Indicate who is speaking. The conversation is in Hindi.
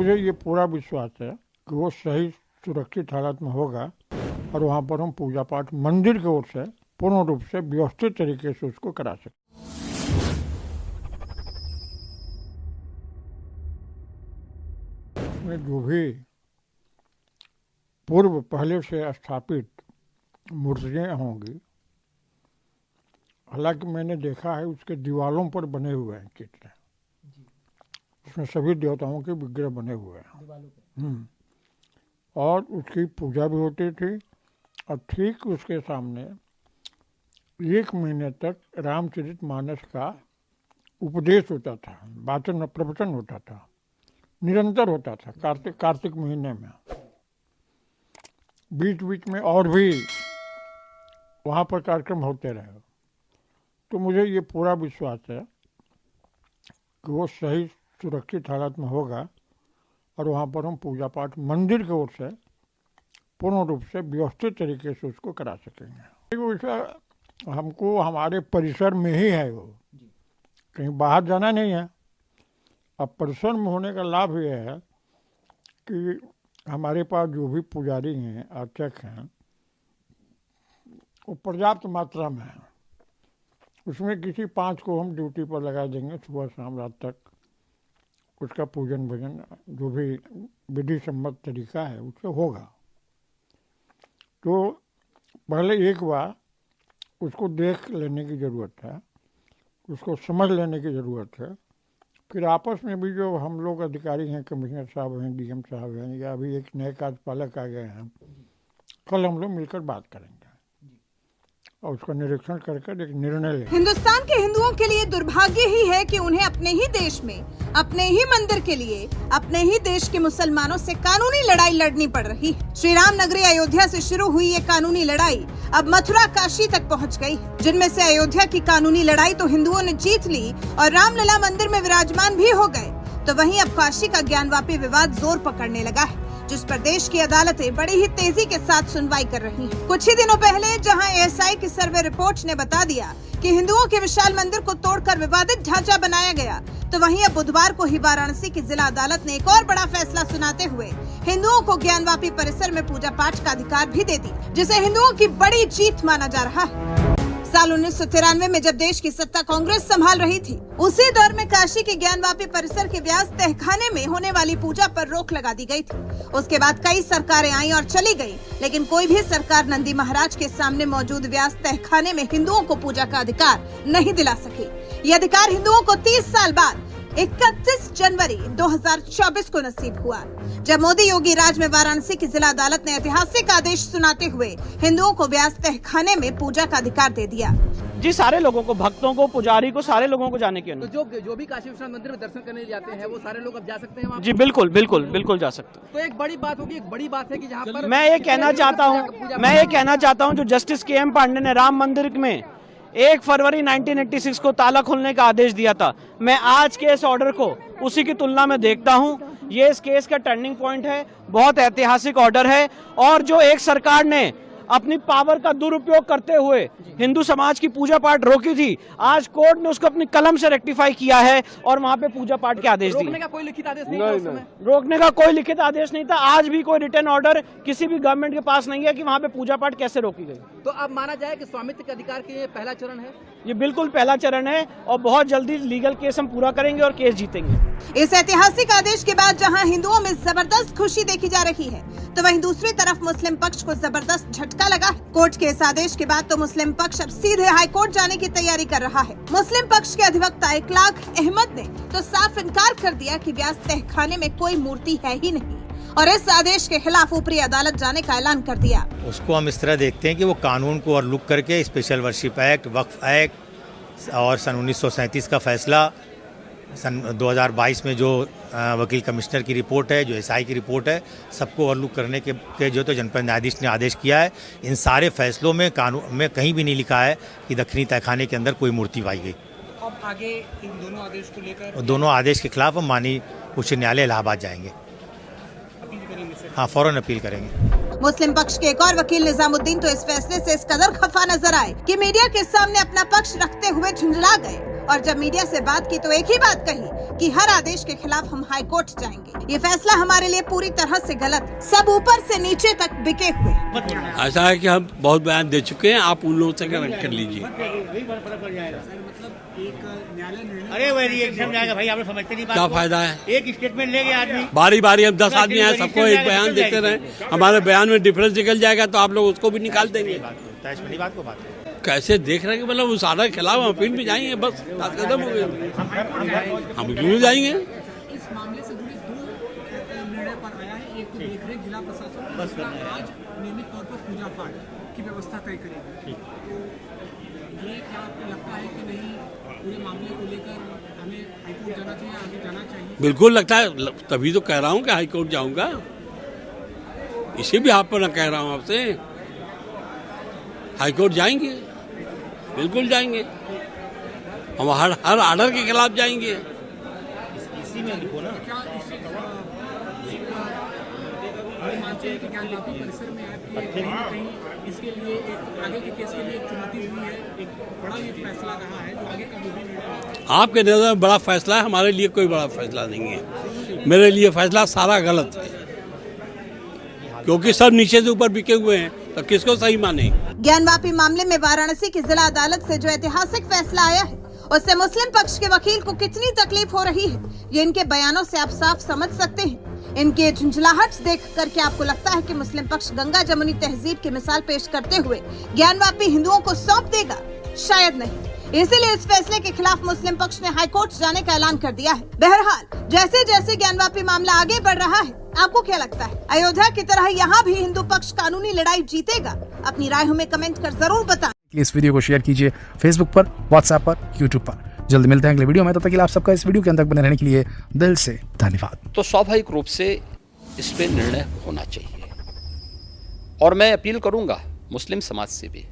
Speaker 1: मुझे ये पूरा विश्वास है कि वो सही सुरक्षित हालत में होगा और वहाँ पर हम पूजा पाठ मंदिर की ओर से पूर्ण रूप से व्यवस्थित तरीके से उसको करा सकते। जो भी पूर्व पहले से स्थापित मूर्तियाँ होंगी, हालांकि मैंने देखा है उसके दीवारों पर बने हुए हैं चित्र, उसमें सभी देवताओं के विग्रह बने हुए हैं और उसकी पूजा भी होती थी और ठीक उसके सामने 1 महीने तक रामचरितमानस का उपदेश होता था, वाचन प्रवचन होता था, निरंतर होता था कार्तिक महीने में। बीच बीच में और भी वहाँ पर कार्यक्रम होते रहे। तो मुझे ये पूरा विश्वास है कि वो सही सुरक्षित हालत में होगा और वहाँ पर हम पूजा पाठ मंदिर की ओर से पूर्ण रूप से व्यवस्थित तरीके से उसको करा सकेंगे। वैसा हमको हमारे परिसर में ही है, वो कहीं बाहर जाना नहीं है। अब परिसर में होने का लाभ ये है कि हमारे पास जो भी पुजारी हैं, अर्चक हैं, वो पर्याप्त मात्रा में है। उसमें किसी 5 को हम ड्यूटी पर लगा देंगे, सुबह शाम रात तक उसका पूजन भजन जो भी विधि सम्मत तरीका है उससे होगा। तो पहले एक बार उसको देख लेने की ज़रूरत है, उसको समझ लेने की ज़रूरत है। फिर आपस में भी जो हम लोग अधिकारी हैं, कमिश्नर साहब हैं, डीएम साहब हैं, या अभी एक नए कार्यपालक आ गए हैं, कल हम लोग मिलकर बात करेंगे और उसका निरीक्षण करके एक निर्णय लेंगे।
Speaker 2: हिंदुस्तान के हिंदुओं के लिए दुर्भाग्य ही है कि उन्हें अपने ही देश में, अपने ही मंदिर के लिए, अपने ही देश के मुसलमानों से कानूनी लड़ाई लड़नी पड़ रही है। श्री राम नगरी अयोध्या से शुरू हुई ये कानूनी लड़ाई अब मथुरा काशी तक पहुंच गई, जिनमें से अयोध्या की कानूनी लड़ाई तो हिंदुओं ने जीत ली और रामलला मंदिर में विराजमान भी हो गए, तो वहीं अब काशी का ज्ञानवापी विवाद जोर पकड़ने लगा है, जिस पर देश की अदालतें बड़ी ही तेजी के साथ सुनवाई कर रही हैं। कुछ ही दिनों पहले जहां एएसआई की सर्वे रिपोर्ट ने बता दिया कि हिंदुओं के विशाल मंदिर को तोड़कर विवादित ढांचा बनाया गया, तो वहीं अब बुधवार को ही वाराणसी की जिला अदालत ने एक और बड़ा फैसला सुनाते हुए हिंदुओं को ज्ञानवापी परिसर में पूजा पाठ का अधिकार भी दे दी, जिसे हिंदुओं की बड़ी जीत माना जा रहा है। साल 1993 में जब देश की सत्ता कांग्रेस संभाल रही थी, उसी दौर में काशी के ज्ञानवापी परिसर के व्यास तहखाने में होने वाली पूजा पर रोक लगा दी गई थी। उसके बाद कई सरकारें आईं और चली गईं, लेकिन कोई भी सरकार नंदी महाराज के सामने मौजूद व्यास तहखाने में हिंदुओं को पूजा का अधिकार नहीं दिला सकी। ये अधिकार हिंदुओं को 30 साल बाद 31 जनवरी 2024 को नसीब हुआ, जब मोदी योगी राज में वाराणसी की जिला अदालत ने ऐतिहासिक आदेश सुनाते हुए हिंदुओं को व्यास तहखाने में पूजा का अधिकार दे दिया।
Speaker 3: जी, सारे लोगों को, भक्तों को, पुजारी को, सारे लोगों को जाने की।
Speaker 4: तो जो भी काशी विश्वनाथ मंदिर में दर्शन करने जाते हैं वो सारे लोग अब जा सकते हैं वहाँ?
Speaker 3: जी बिल्कुल बिल्कुल बिल्कुल जा सकते हैं।
Speaker 4: तो एक बड़ी बात होगी, एक बड़ी बात है कि जहाँ पर
Speaker 3: मैं ये कहना चाहता हूँ जो जस्टिस KM पांडे ने राम मंदिर में 1 फरवरी 1986 को ताला खोलने का आदेश दिया था, मैं आज के इस ऑर्डर को उसी की तुलना में देखता हूं। ये इस केस का टर्निंग पॉइंट है, बहुत ऐतिहासिक ऑर्डर है, और जो एक सरकार ने अपनी पावर का दुरुपयोग करते हुए हिंदू समाज की पूजा पाठ रोकी थी, आज कोर्ट ने उसको अपनी कलम से रेक्टिफाई किया है और वहां पे पूजा पाठ के आदेश दिए।
Speaker 4: रोकने का कोई लिखित आदेश नहीं था उस समय?
Speaker 3: रोकने का कोई लिखित आदेश नहीं था। आज भी कोई रिटर्न ऑर्डर किसी भी गवर्नमेंट के पास नहीं है कि वहां पे पूजा पाठ कैसे रोकी गई।
Speaker 4: तो अब माना जाए कि स्वामित्व के अधिकार के ये पहला चरण है?
Speaker 3: ये बिल्कुल पहला चरण है और बहुत जल्दी लीगल केस हम पूरा करेंगे और केस जीतेंगे।
Speaker 2: इस ऐतिहासिक आदेश के बाद जहां हिंदुओं में जबरदस्त खुशी देखी जा रही है, तो वहीं दूसरी तरफ मुस्लिम पक्ष को जबरदस्त झटका लगा। कोर्ट के इस आदेश के बाद तो मुस्लिम पक्ष अब सीधे हाईकोर्ट जाने की तैयारी कर रहा है। मुस्लिम पक्ष के अधिवक्ता इकलाक अहमद ने तो साफ इनकार कर दिया कि व्यास तहखाने में कोई मूर्ति है ही नहीं, और इस आदेश के खिलाफ ऊपरी अदालत जाने का ऐलान कर दिया।
Speaker 5: उसको हम इस तरह देखते हैं कि वो कानून को ओवरलुक करके स्पेशल वर्शिप एक्ट, वक्फ एक्ट और सन 1937 का फैसला, सन 2022 में जो वकील कमिश्नर की रिपोर्ट है, जो एसआई की रिपोर्ट है, सबको ओवरलुक करने के जो तो जनपद न्यायाधीश ने आदेश किया है। इन सारे फैसलों में कानून में कहीं भी नहीं लिखा है कि दक्षिणी तहखाने के अंदर कोई मूर्ति पाई गई।
Speaker 4: अब आगे इन दोनों आदेश को लेकर,
Speaker 5: दोनों आदेश के खिलाफ हम माननीय उच्च न्यायालय इलाहाबाद जाएंगे। हाँ, फौरन अपील करेंगे।
Speaker 2: मुस्लिम पक्ष के एक और वकील निजामुद्दीन तो इस फैसले से इस कदर खफा नजर आए कि मीडिया के सामने अपना पक्ष रखते हुए झुंझला गए और जब मीडिया से बात की तो एक ही बात कही कि हर आदेश के खिलाफ हम हाई कोर्ट जाएंगे। ये फैसला हमारे लिए पूरी तरह से गलत है। सब ऊपर से नीचे तक बिके हुए।
Speaker 6: ऐसा है कि हम बहुत बयान दे चुके हैं, आप उन लोगों से कनेक्ट कर लीजिए।
Speaker 5: अरे वही रिएक्शन जाएगा भाई, आप लोग समझते नहीं बात
Speaker 6: क्या
Speaker 5: को।
Speaker 6: फायदा है?
Speaker 5: एक स्टेटमेंट ले गए आदमी,
Speaker 6: बारी बारी हम 10 आदमी हैं, सबको एक बयान देते रहे, हमारे बयान में डिफरेंस निकल जाएगा तो आप लोग उसको भी निकाल देंगे।
Speaker 5: बात को बात
Speaker 6: कैसे देख रहे हैं कि मतलब उस आर्डर के खिलाफ हम अपील भी जाएंगे, बस बात खत्म हो गई। हम क्यों जाएंगे?
Speaker 4: इस मामले से जुड़े 2 निर्णय पर आया है। एक तो देख रहे जिला प्रशासन दूसरा आज नियमित तौर पर पूजा पाठ की व्यवस्था तय करेगी। तो ये क्या आपको लगता है कि नहीं पूरे मामले को लेकर हमें हाईकोर्ट जाना चाहिए, आगे जाना चाहिए?
Speaker 6: बिल्कुल लगता है, तभी तो कह रहा हूँ कि हाईकोर्ट जाऊंगा। इसी भी आप पर कह रहा हूँ आपसे, हाईकोर्ट जाएंगे, बिल्कुल जाएंगे। हम हर आर्डर के खिलाफ जाएंगे।
Speaker 5: इसी में लिखो ना।
Speaker 4: क्या मानते हैं कि ज्ञानवापी परिसर में आपकी कहीं न कहीं इसके लिए एक आगे के केस के लिए एक चुनौती हुई है, एक बड़ा ये फैसला रहा है जो आगे का जो भी निर्णय
Speaker 6: आपके नजर में बड़ा फैसला है, हमारे लिए कोई बड़ा फैसला नहीं है। मेरे लिए फैसला सारा गलत है, क्योंकि सब नीचे से ऊपर बिके हुए हैं, तो किसको सही माने?
Speaker 2: ज्ञानवापी मामले में वाराणसी की जिला अदालत से जो ऐतिहासिक फैसला आया है उससे मुस्लिम पक्ष के वकील को कितनी तकलीफ हो रही है ये इनके बयानों से आप साफ समझ सकते हैं। इनके झुंझलाहट देख कर क्या आपको लगता है कि मुस्लिम पक्ष गंगा जमुनी तहजीब की मिसाल पेश करते हुए ज्ञानवापी हिंदुओं को सौंप देगा? शायद नहीं। इसीलिए इस फैसले के खिलाफ मुस्लिम पक्ष ने हाईकोर्ट जाने का ऐलान कर दिया है। बहरहाल जैसे जैसे ज्ञानवापी मामला आगे बढ़ रहा है, आपको क्या लगता है अयोध्या की तरह यहाँ भी हिंदू पक्ष कानूनी लड़ाई जीतेगा? अपनी राय हमें कमेंट कर जरूर बताएं।
Speaker 7: इस वीडियो को शेयर कीजिए फेसबुक पर, व्हाट्सएप पर, यूट्यूब पर। जल्द मिलते हैं अगले वीडियो में, तब तक के लिए आप सबका इस वीडियो के अंत तक बने रहने के लिए दिल से धन्यवाद।
Speaker 8: तो स्वाभाविक रूप से इस पे निर्णय होना चाहिए और मैं अपील करूंगा मुस्लिम समाज से भी